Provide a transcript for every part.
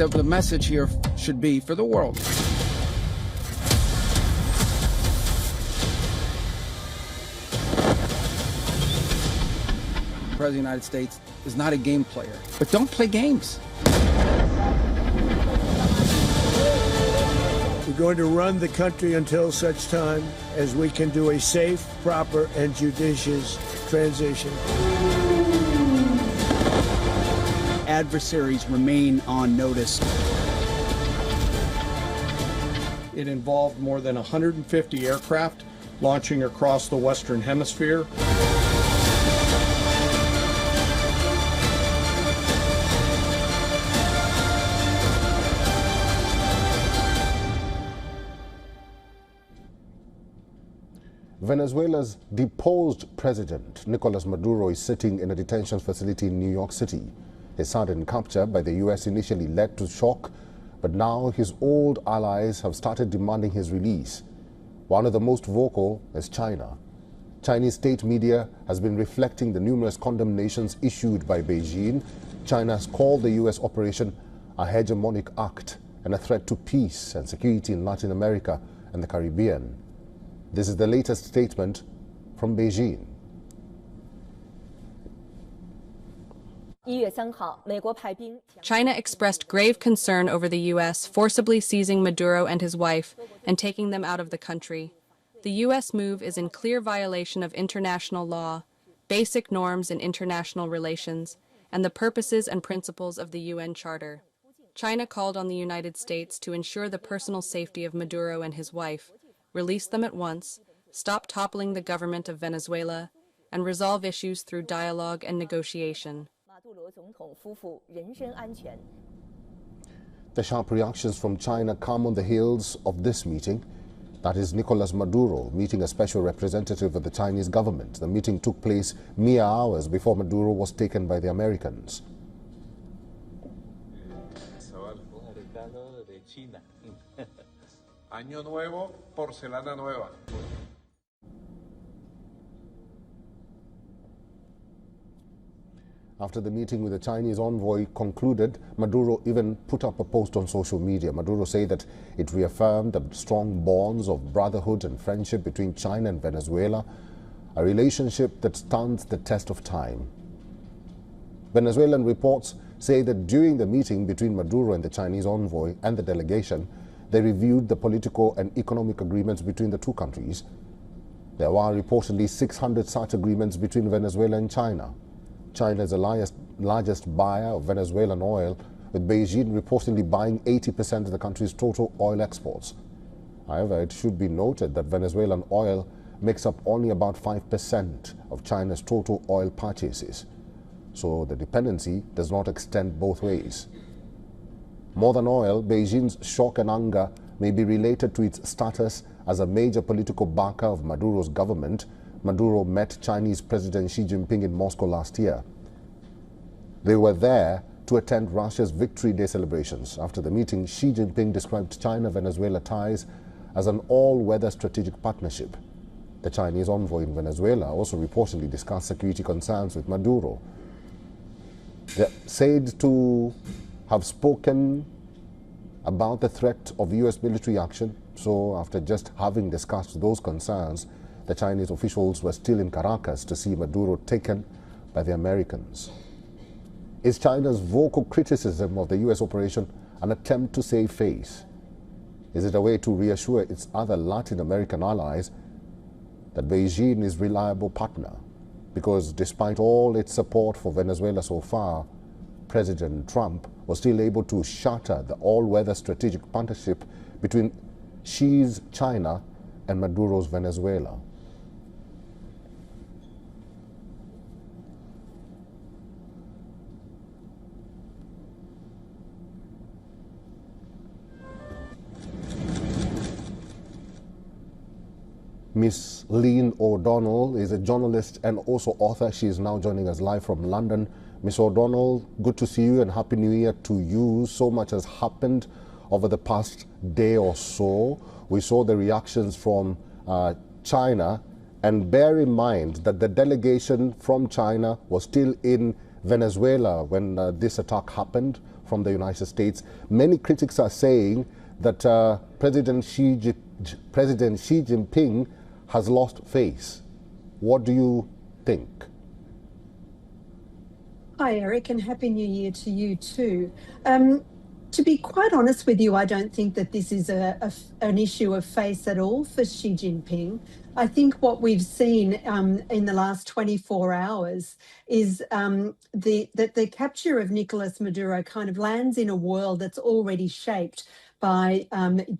the message here should be for the world. The President of the United States is not a game player, but don't play games. We're going to run the country until such time as we can do a safe, proper, and judicious transition. Adversaries remain on notice. It involved more than 150 aircraft launching across the Western Hemisphere. Venezuela's deposed President Nicolas Maduro is sitting in a detention facility in New York City. His sudden capture by the U.S. initially led to shock, but now his old allies have started demanding his release. One of the most vocal is China. Chinese state media has been reflecting the numerous condemnations issued by Beijing. China has called the U.S. operation a hegemonic act and a threat to peace and security in Latin America and the Caribbean. This is the latest statement from Beijing. China expressed grave concern over the U.S. forcibly seizing Maduro and his wife and taking them out of the country. The U.S. move is in clear violation of international law, basic norms in international relations, and the purposes and principles of the UN Charter. China called on the United States to ensure the personal safety of Maduro and his wife, release them at once, stop toppling the government of Venezuela, and resolve issues through dialogue and negotiation. The sharp reactions from China come on the heels of this meeting. That is Nicolas Maduro meeting a special representative of the Chinese government. The meeting took place mere hours before Maduro was taken by the Americans. Año nuevo, porcelana nueva. After the meeting with the Chinese envoy concluded, Maduro even put up a post on social media. Maduro said that it reaffirmed the strong bonds of brotherhood and friendship between China and Venezuela, a relationship that stands the test of time. Venezuelan reports say that during the meeting between Maduro and the Chinese envoy and the delegation, they reviewed the political and economic agreements between the two countries. There are reportedly 600 such agreements between Venezuela and China. China is the largest buyer of Venezuelan oil, with Beijing reportedly buying 80% of the country's total oil exports. However, it should be noted that Venezuelan oil makes up only about 5% of China's total oil purchases, so the dependency does not extend both ways. More than oil, Beijing's shock and anger may be related to its status as a major political backer of Maduro's government. Maduro met Chinese President Xi Jinping in Moscow last year. They were there to attend Russia's Victory Day celebrations. After the meeting, Xi Jinping described China-Venezuela ties as an all-weather strategic partnership. The Chinese envoy in Venezuela also reportedly discussed security concerns with Maduro. They're said to have spoken about the threat of U.S. military action. So after just having discussed those concerns, the Chinese officials were still in Caracas to see Maduro taken by the Americans. Is China's vocal criticism of the U.S. operation an attempt to save face? Is it a way to reassure its other Latin American allies that Beijing is a reliable partner? Because despite all its support for Venezuela so far, President Trump was still able to shatter the all-weather strategic partnership between Xi's China and Maduro's Venezuela. Miss Lynn O'Donnell is a journalist and also author. She is now joining us live from London. Miss O'Donnell, good to see you and Happy New Year to you. So much has happened over the past day or so. We saw the reactions from China, and bear in mind that the delegation from China was still in Venezuela, when this attack happened from the United States, many critics are saying that President Xi Jinping has lost face. What do you think? Hi, Eric, and Happy New Year to you too. To be quite honest with you, I don't think that this is an issue of face at all for Xi Jinping. I think what we've seen in the last 24 hours is that the capture of Nicolas Maduro kind of lands in a world that's already shaped by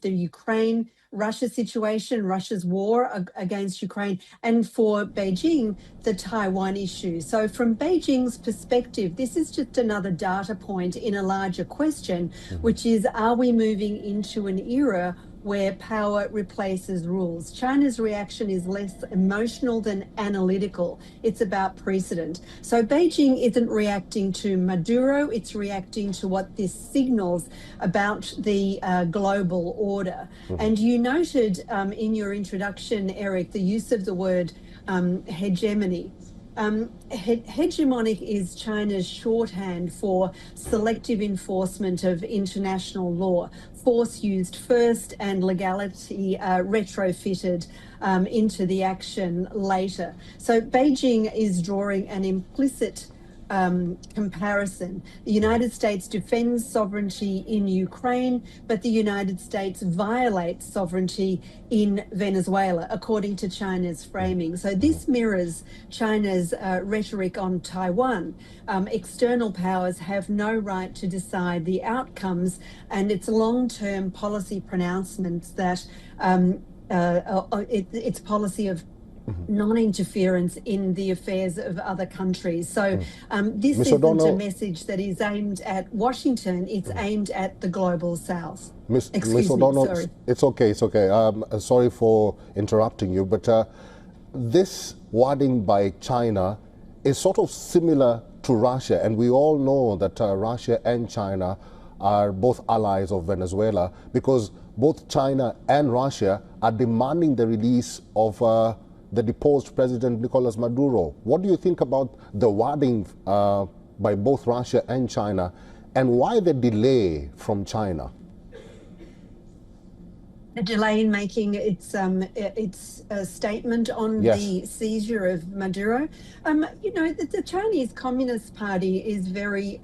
the Ukraine-Russia situation, Russia's war against Ukraine, and for Beijing, the Taiwan issue. So from Beijing's perspective, this is just another data point in a larger question, which is, are we moving into an era where power replaces rules? China's reaction is less emotional than analytical. It's about precedent. So Beijing isn't reacting to Maduro, it's reacting to what this signals about the global order. And you noted in your introduction, Eric, the use of the word hegemony. Hegemonic is China's shorthand for selective enforcement of international law, force used first and legality retrofitted into the action later. So Beijing is drawing an implicit comparison. The United States defends sovereignty in Ukraine, but the United States violates sovereignty in Venezuela, according to China's framing. So this mirrors China's rhetoric on Taiwan. External powers have no right to decide the outcomes, and its long-term policy pronouncements that its policy of non-interference in the affairs of other countries. So this isn't a message that is aimed at Washington, it's aimed at the global South. Ms. O'Donnell, sorry. It's okay. Sorry for interrupting you, but this wording by China is sort of similar to Russia, and we all know that Russia and China are both allies of Venezuela, because both China and Russia are demanding the release of the deposed President Nicolas Maduro. What do you think about the wording by both Russia and China, and why the delay from China? A delay in making its statement on the seizure of Maduro. You know, the Chinese Communist Party is very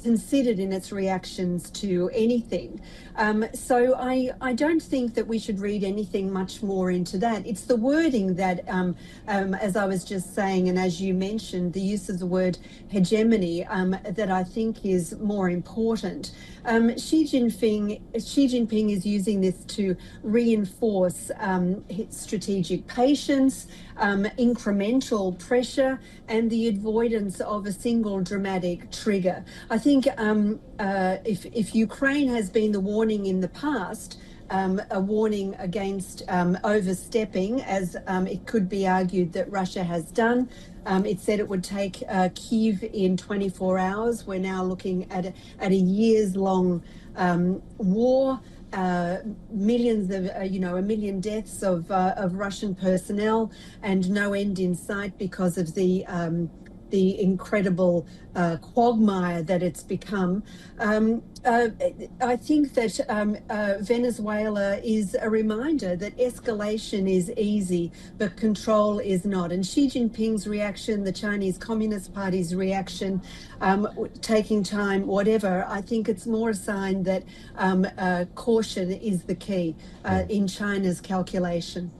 considered in its reactions to anything. So I don't think that we should read anything much more into that. It's the wording that, as I was just saying, and as you mentioned, the use of the word hegemony that I think is more important. Xi Jinping is using this to reinforce strategic patience, incremental pressure, and the avoidance of a single dramatic trigger. I think if Ukraine has been the warning in the past, a warning against overstepping, as it could be argued that Russia has done. It said it would take Kyiv in 24 hours. We're now looking at a years-long war, millions of, a million deaths of Russian personnel, and no end in sight because of the incredible quagmire that it's become. I think that Venezuela is a reminder that escalation is easy, but control is not. And Xi Jinping's reaction, the Chinese Communist Party's reaction, taking time, whatever, I think it's more a sign that caution is the key in China's calculation.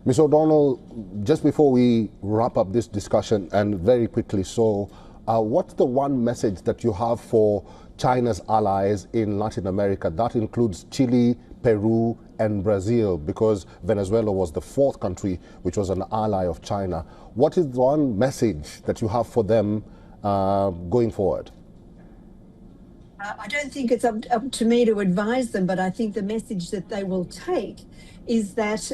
Ms. O'Donnell, just before we wrap up this discussion, and very quickly so, what's the one message that you have for China's allies in Latin America? That includes Chile, Peru, and Brazil, because Venezuela was the fourth country which was an ally of China. What is the one message that you have for them going forward? I don't think it's up to me to advise them, but I think the message that they will take is that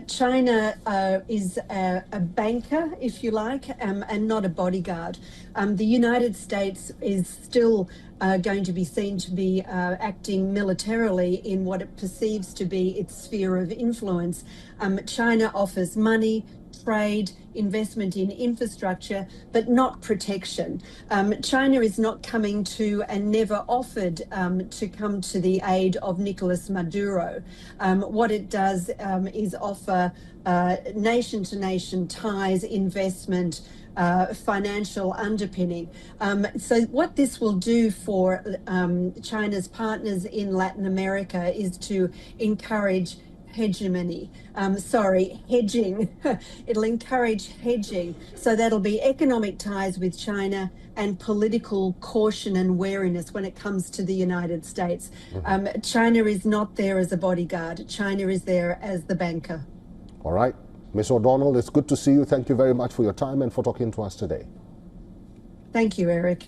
China is a banker, if you like, and not a bodyguard. The United States is still going to be seen to be acting militarily in what it perceives to be its sphere of influence. China offers money, trade, investment in infrastructure, but not protection. China is not coming to and never offered to come to the aid of Nicolas Maduro. What it does is offer nation-to-nation ties, investment, financial underpinning. So what this will do for China's partners in Latin America is to encourage hedging. It'll encourage hedging. So that'll be economic ties with China and political caution and wariness when it comes to the United States. China is not there as a bodyguard. China is there as the banker. All right. Ms. O'Donnell, it's good to see you. Thank you very much for your time and for talking to us today. Thank you, Eric.